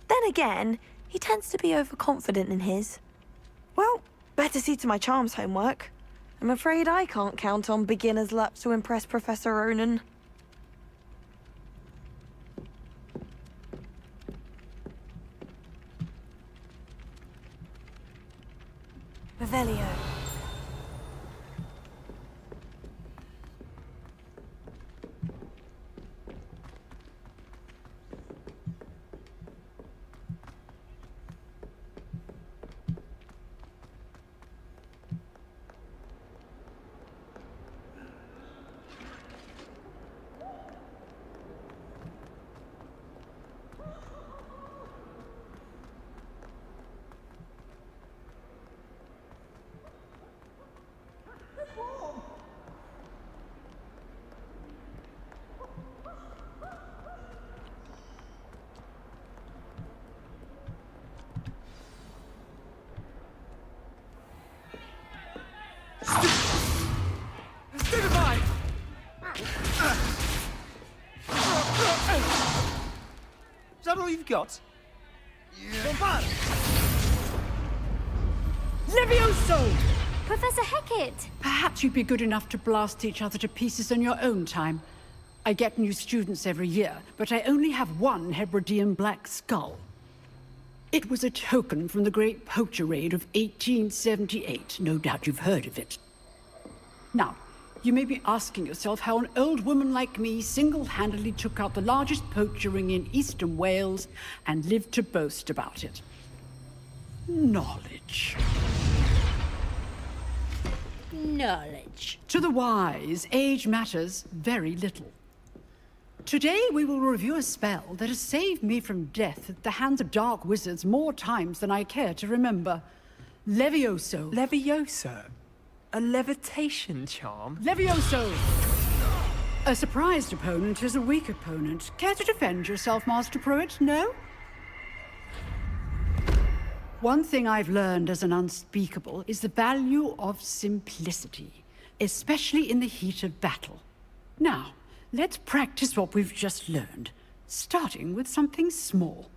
Then again, he tends to be overconfident in his. Well, better see to my charms homework. I'm afraid I can't count on beginner's luck to impress Professor Ronan. Revelio. Stupefy! Is that all you've got? Levioso! Professor Hecat! Perhaps you'd be good enough to blast each other to pieces in your own time. I get new students every year, but I only have one Hebridean black skull. It was a token from the Great Poacher Raid of 1878. No doubt you've heard of it. Now, you may be asking yourself how an old woman like me single-handedly took out the largest poacher ring in eastern Wales and lived to boast about it. Knowledge. Knowledge. To the wise, age matters very little. Today we will review a spell that has saved me from death at the hands of dark wizards more times than I care to remember. Levioso. Levioso? A levitation charm? Levioso! A surprised opponent is a weak opponent. Care to defend yourself, Master Pruitt? No? One thing I've learned as an unspeakable is the value of simplicity, especially in the heat of battle. Now, let's practice what we've just learned, starting with something small.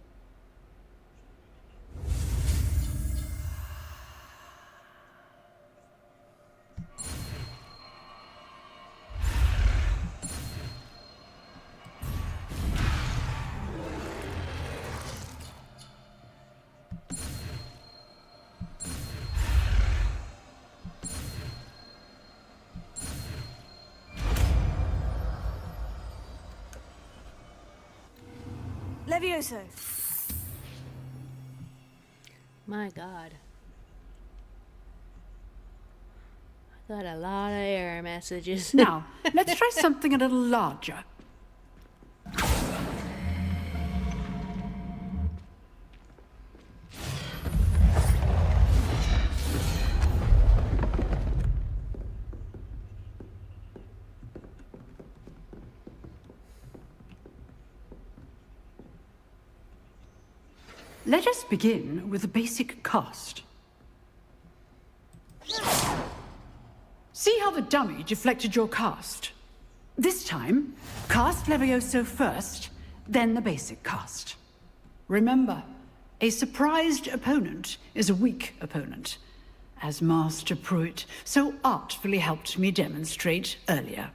Levioso! My God. I got a lot of error messages. Now, let's try something a little larger. Let us begin with the basic cast. See how the dummy deflected your cast? This time, cast Levioso first, then the basic cast. Remember, a surprised opponent is a weak opponent, as Master Pruitt so artfully helped me demonstrate earlier.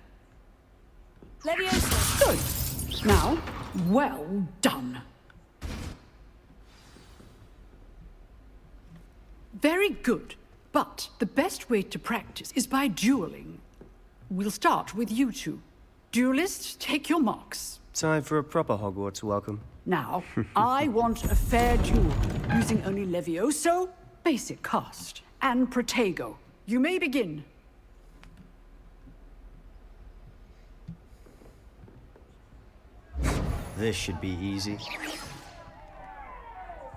Levioso! Good. Now, well done. Very good, but the best way to practice is by dueling. We'll start with you two. Duelists, take your marks. Time for a proper Hogwarts welcome. Now, I want a fair duel, using only Levioso, basic cast, and Protego. You may begin. This should be easy.